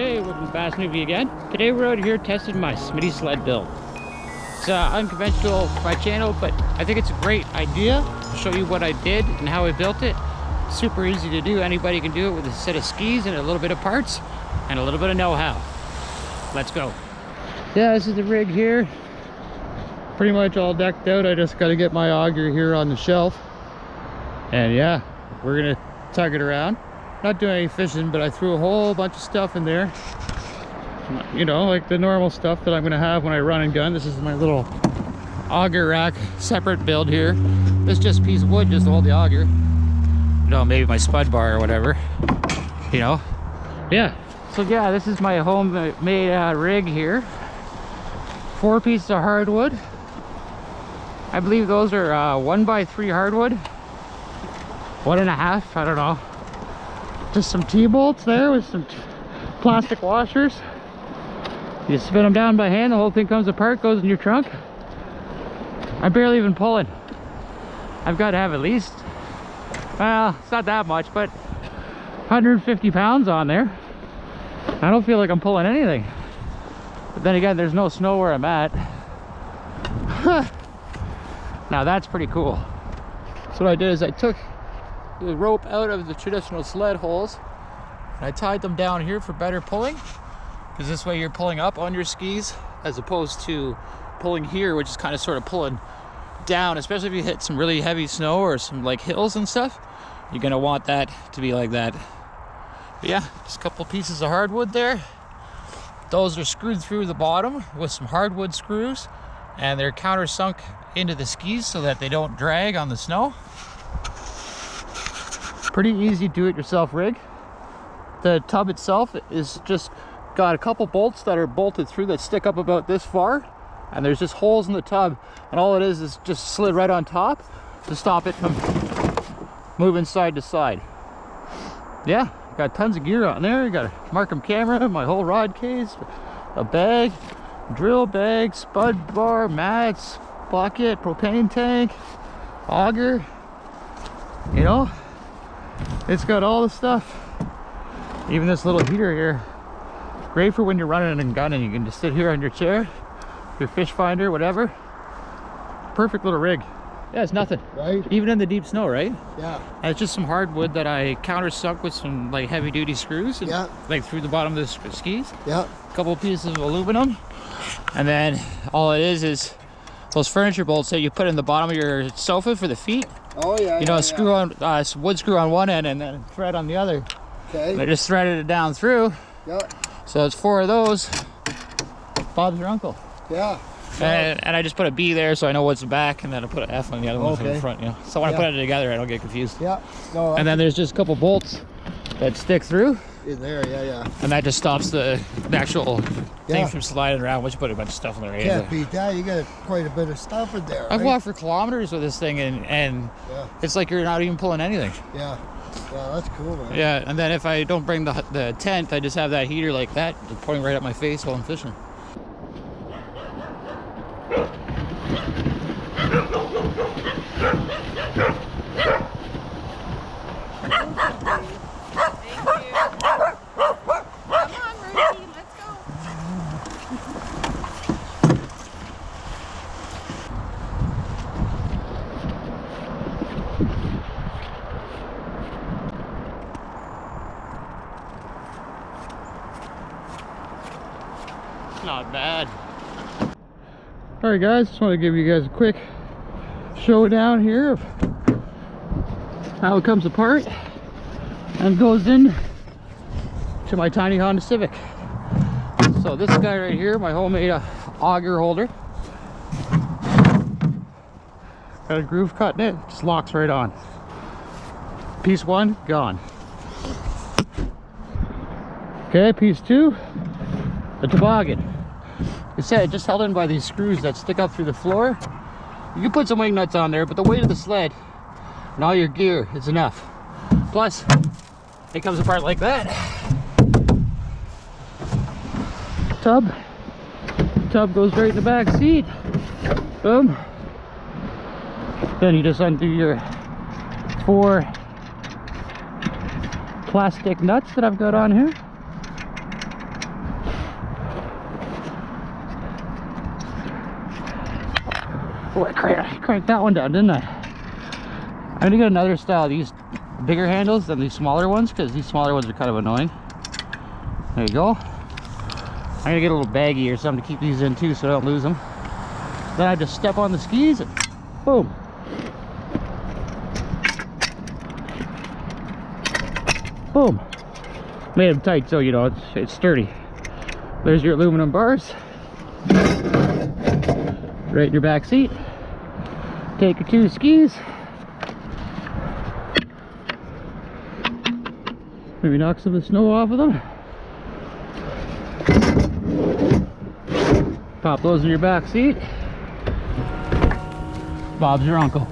Hey, welcome to Fast Movie again. Today we're out here testing my Smitty Sled build. It's unconventional for my channel, but I think it's a great idea. I'll show you what I did and how I built it. Super easy to do. Anybody can do it with a set of skis and a little bit of parts and a little bit of know-how. Let's go. Yeah, this is the rig here. Pretty much all decked out. I just got to get my auger here on the shelf. And yeah, we're gonna tug it around. Not doing any fishing, but I threw a whole bunch of stuff in there. You know, like the normal stuff that I'm gonna have when I run and gun. This is my little auger rack, separate build here. This is just a piece of wood just to hold the auger. You know, maybe my spud bar or whatever. You know, yeah. So yeah, this is my homemade rig here. 4 pieces of hardwood. I believe those are 1x3 hardwood. 1.5, I don't know. Just some T-bolts there with some plastic washers. You spin them down by hand, the whole thing comes apart, goes in your trunk. I'm barely even pulling. I've got to have at least, well, it's not that much, but 150 pounds on there. I don't feel like I'm pulling anything. But then again, there's no snow where I'm at. Now that's pretty cool. So what I did is I took the rope out of the traditional sled holes and I tied them down here for better pulling, because this way you're pulling up on your skis as opposed to pulling here, which is kind of sort of pulling down, especially if you hit some really heavy snow or some like hills and stuff. You're gonna want that to be like that. But yeah, just a couple pieces of hardwood there. Those are screwed through the bottom with some hardwood screws, and they're countersunk into the skis so that they don't drag on the snow. Pretty easy do-it-yourself rig. The tub itself is just got a couple bolts that are bolted through that stick up about this far, and there's just holes in the tub, and all it is just slid right on top to stop it from moving side to side. Yeah, got tons of gear on there. Got a Markham camera, my whole rod case, a bag, drill bag, spud bar, mats, bucket, propane tank, auger. You know, it's got all the stuff. Even this little heater here, great for when you're running and gunning. You can just sit here on your chair, your fish finder, whatever. Perfect little rig. Yeah, it's nothing. Right? Even in the deep snow, right? Yeah. And it's just some hardwood that I countersunk with some like heavy duty screws. And, yeah. Like through the bottom of the skis. Yeah. A couple of pieces of aluminum. And then all it is those furniture bolts that you put in the bottom of your sofa for the feet. Oh yeah. You know, screw on wood screw on one end and then thread on the other. Okay. And I just threaded it down through. Yeah. So it's 4 of those. Bob's your uncle. Yeah. And I just put a B there so I know what's the back, and then I put an F on the other one for the front, you know. So when I put it together, I don't get confused. Yeah. No, and then there's just a couple bolts that stick through. In there, yeah. And that just stops the actual thing from sliding around. Once you put a bunch of stuff in there. Can't beat that. You got quite a bit of stuff in there. I've walked for kilometers with this thing, and it's like you're not even pulling anything. Yeah. Yeah, that's cool, man. Yeah, and then if I don't bring the tent, I just have that heater like that, just pointing right at my face while I'm fishing. Not bad. All right, guys, just want to give you guys a quick showdown here of how it comes apart and goes in to my tiny Honda Civic. So this guy right here, my homemade auger holder, got a groove cut in it, just locks right on. Piece 1 gone. Okay, piece 2, the toboggan. Like I said, it's just held in by these screws that stick up through the floor. You can put some wing nuts on there, but the weight of the sled and all your gear is enough. Plus, it comes apart like that. Tub goes right in the back seat. Boom. Then you just undo your 4 plastic nuts that I've got on here. Oh, I cranked that one down, didn't I? I'm gonna get another style of these bigger handles than these smaller ones, because these smaller ones are kind of annoying. There you go. I'm gonna get a little baggie or something to keep these in too so I don't lose them. Then I just step on the skis and boom. Boom. Made them tight so you know it's sturdy. There's your aluminum bars. Right in your back seat. Take your 2 skis. Maybe knock some of the snow off of them. Pop those in your back seat. Bob's your uncle.